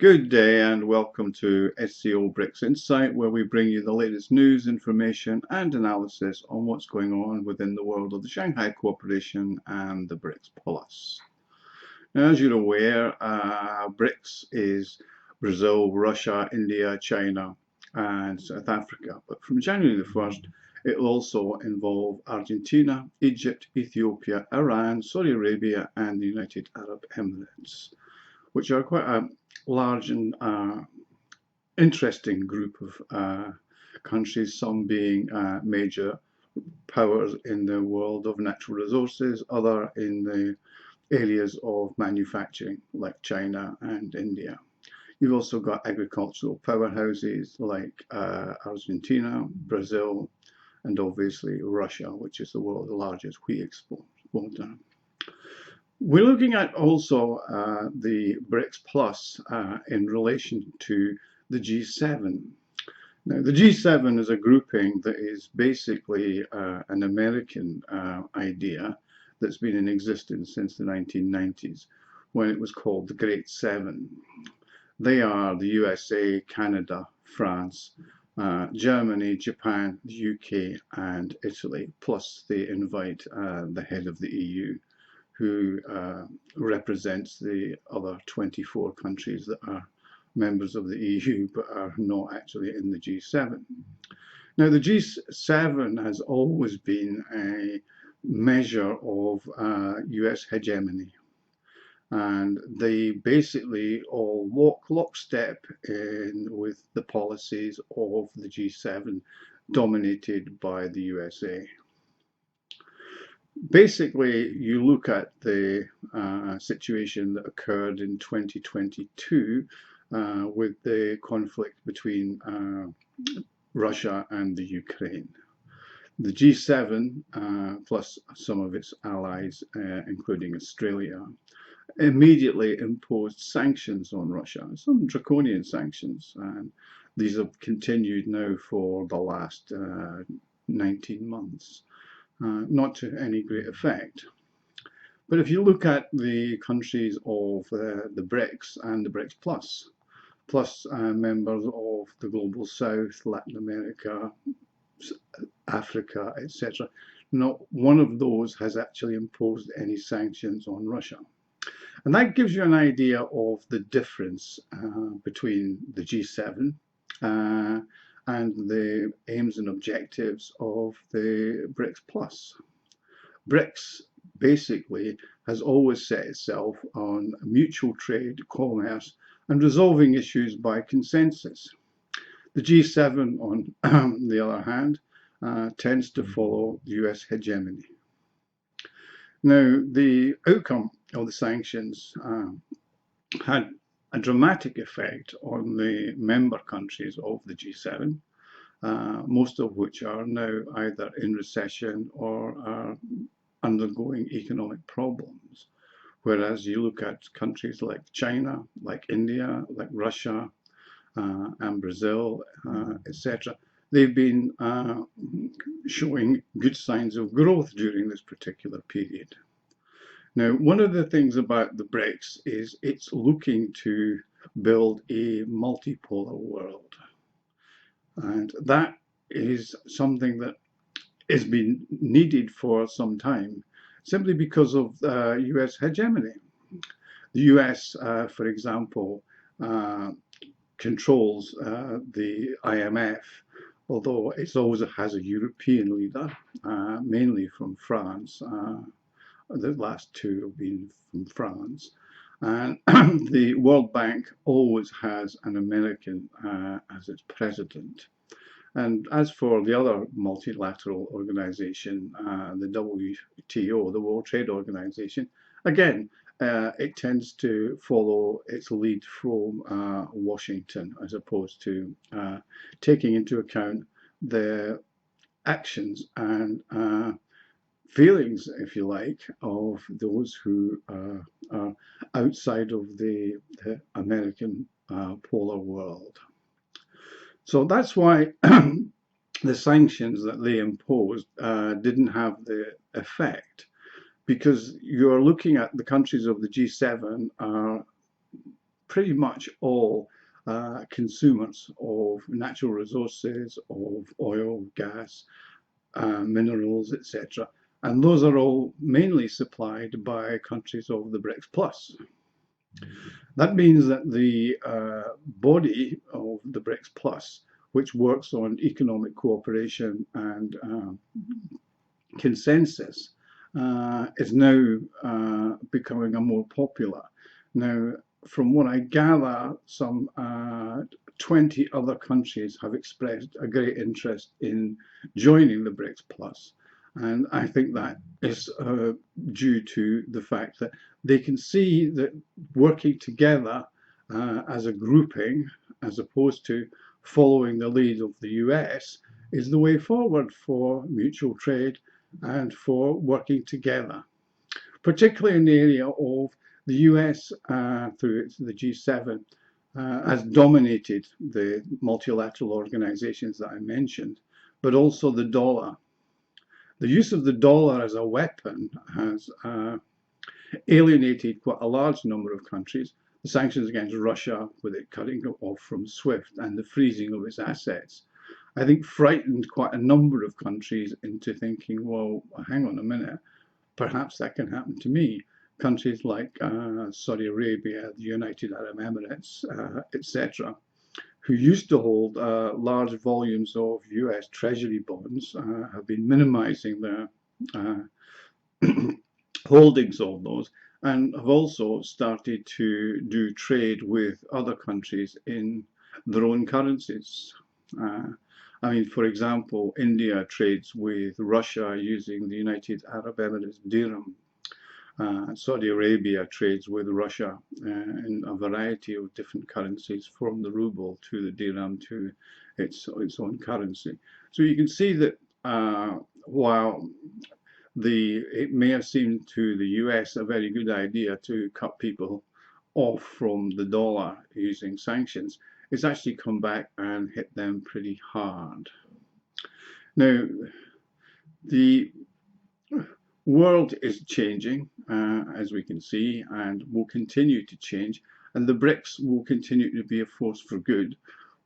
Good day and welcome to SCO BRICS Insight, where we bring you the latest news, information and analysis on what's going on within the world of the Shanghai Cooperation and the BRICS Plus. Now, as you're aware, BRICS is Brazil, Russia, India, China and South Africa. But from January the 1st, it will also involve Argentina, Egypt, Ethiopia, Iran, Saudi Arabia and the United Arab Emirates, which are quite a large and interesting group of countries, some being major powers in the world of natural resources, other in the areas of manufacturing like China and India. You've also got agricultural powerhouses like Argentina, Brazil, and obviously Russia, which is the world's largest wheat exporter. We're looking at also the BRICS Plus in relation to the G7. Now, the G7 is a grouping that is basically an American idea that's been in existence since the 1990s, when it was called the Great Seven. They are the USA, Canada, France, Germany, Japan, the UK, and Italy, plus they invite the head of the EU, who represents the other 24 countries that are members of the EU but are not actually in the G7. Now, the G7 has always been a measure of US hegemony, and they basically all walk lockstep in with the policies of the G7 dominated by the USA. Basically, you look at the situation that occurred in 2022 with the conflict between Russia and the Ukraine. The G7, plus some of its allies, including Australia, immediately imposed sanctions on Russia, some draconian sanctions, and these have continued now for the last 19 months. Not to any great effect. But if you look at the countries of the BRICS and the BRICS plus members of the Global South, Latin America, Africa, etc., not one of those has actually imposed any sanctions on Russia. And that gives you an idea of the difference between the G7 and the aims and objectives of the BRICS Plus. BRICS basically has always set itself on mutual trade, commerce, and resolving issues by consensus. The G7, on the other hand, tends to follow US hegemony. Now, the outcome of the sanctions had a dramatic effect on the member countries of the G7, most of which are now either in recession or are undergoing economic problems. Whereas you look at countries like China, like India, like Russia, and Brazil, etc., they've been showing good signs of growth during this particular period. Now, one of the things about the BRICS is it's looking to build a multipolar world. And that is something that has been needed for some time, simply because of US hegemony. The US, for example, controls the IMF, although it always has a European leader, mainly from France. The last two have been from France. And the World Bank always has an American as its president. And as for the other multilateral organization, the WTO, the World Trade Organization, again, it tends to follow its lead from Washington, as opposed to taking into account the actions and feelings, if you like, of those who are outside of the American polar world. So that's why the sanctions that they imposed didn't have the effect, because you're looking at the countries of the G7 are pretty much all consumers of natural resources, of oil, gas, minerals, etc. And those are all mainly supplied by countries of the BRICS Plus. That means that the body of the BRICS Plus, which works on economic cooperation and consensus, is now becoming a more popular. Now, from what I gather, some 20 other countries have expressed a great interest in joining the BRICS Plus. And I think that is due to the fact that they can see that working together as a grouping, as opposed to following the lead of the US, is the way forward for mutual trade and for working together, particularly in the area of the US through the G7 has dominated the multilateral organizations that I mentioned, but also the dollar. The use of the dollar as a weapon has alienated quite a large number of countries. The sanctions against Russia, with it cutting off from SWIFT and the freezing of its assets, I think frightened quite a number of countries into thinking, well, hang on a minute, perhaps that can happen to me. Countries like Saudi Arabia, the United Arab Emirates, etc., who used to hold large volumes of US Treasury bonds, have been minimizing their holdings of those, and have also started to do trade with other countries in their own currencies. I mean, for example, India trades with Russia using the United Arab Emirates dirham. Saudi Arabia trades with Russia in a variety of different currencies, from the ruble to the dirham to its own currency. So you can see that while it may have seemed to the US a very good idea to cut people off from the dollar using sanctions, it's actually come back and hit them pretty hard. Now, the world is changing, as we can see, and will continue to change, and the BRICS will continue to be a force for good,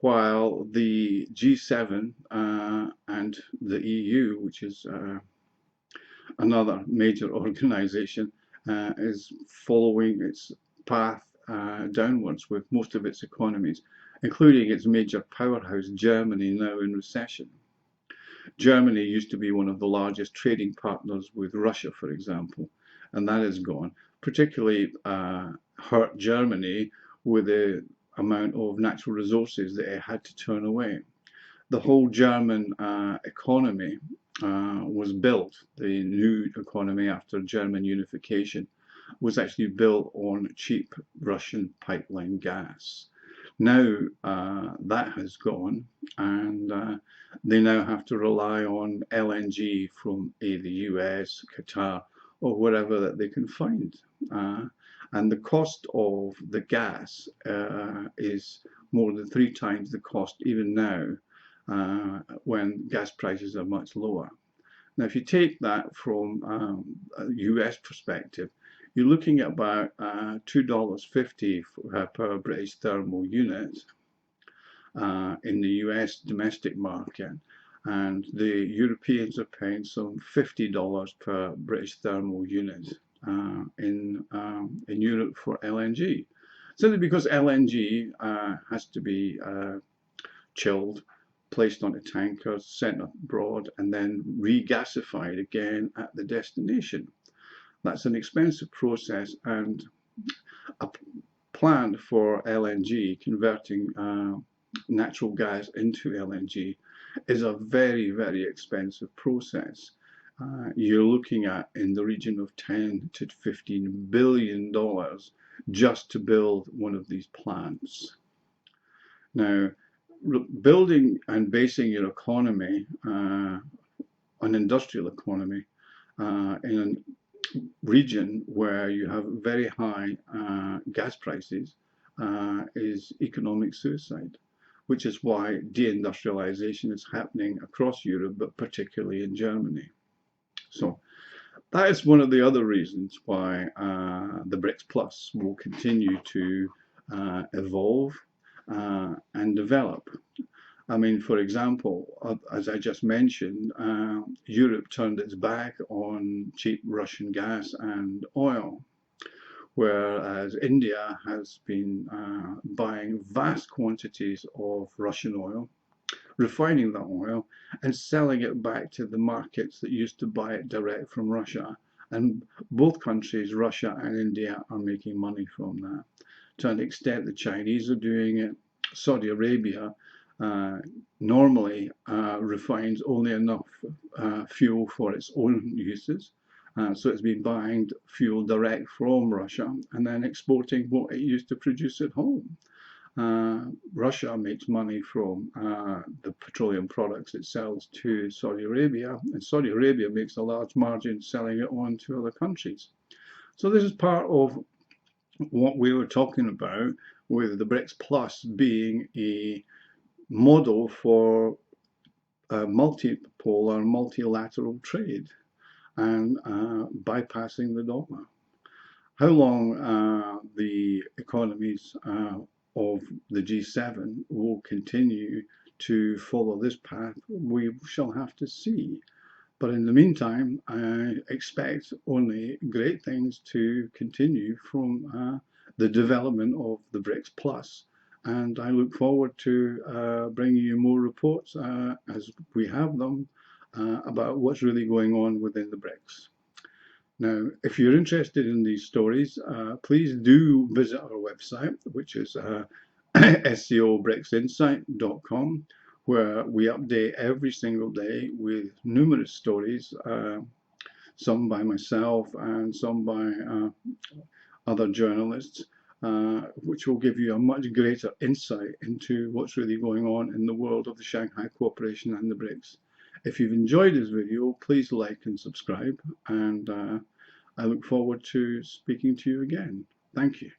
while the G7 and the EU, which is another major organization, is following its path downwards with most of its economies, including its major powerhouse, Germany, now in recession. Germany used to be one of the largest trading partners with Russia, for example, and that is gone. Particularly hurt Germany with the amount of natural resources that it had to turn away. The whole German economy was built, the new economy after German unification, was actually built on cheap Russian pipeline gas. Now that has gone, and they now have to rely on LNG from the US, Qatar, or wherever that they can find. And the cost of the gas is more than 3 times the cost even now, when gas prices are much lower. Now, if you take that from a US perspective, you're looking at about $2.50 per British thermal unit in the US domestic market, and the Europeans are paying some $50 per British thermal unit in Europe for LNG, simply because LNG has to be chilled, placed onto tankers, sent abroad, and then regasified again at the destination. That's an expensive process, and a plan for LNG, converting natural gas into LNG, is a very, very expensive process. You're looking at in the region of $10 to $15 billion just to build one of these plants. Now, building and basing your economy, an industrial economy, in a region where you have very high gas prices is economic suicide, which is why deindustrialization is happening across Europe, but particularly in Germany. So that is one of the other reasons why the BRICS Plus will continue to evolve and develop. I mean, for example, as I just mentioned, Europe turned its back on cheap Russian gas and oil, whereas India has been buying vast quantities of Russian oil, refining that oil, and selling it back to the markets that used to buy it direct from Russia. And both countries, Russia and India, are making money from that. To an extent, the Chinese are doing it. Saudi Arabia normally refines only enough fuel for its own uses. So it's been buying fuel direct from Russia and then exporting what it used to produce at home. Russia makes money from the petroleum products it sells to Saudi Arabia, and Saudi Arabia makes a large margin selling it on to other countries. So this is part of what we were talking about with the BRICS Plus being a model for multipolar, multilateral trade and bypassing the dogma. How long the economies of the G7 will continue to follow this path, we shall have to see. But in the meantime, I expect only great things to continue from the development of the BRICS Plus. And I look forward to bringing you more reports as we have them about what's really going on within the BRICS. Now, if you're interested in these stories, please do visit our website, which is SCOBRICSinsight.com, where we update every single day with numerous stories, some by myself and some by other journalists, which will give you a much greater insight into what's really going on in the world of the Shanghai Cooperation and the BRICS. If you've enjoyed this video, please like and subscribe, and I look forward to speaking to you again. Thank you.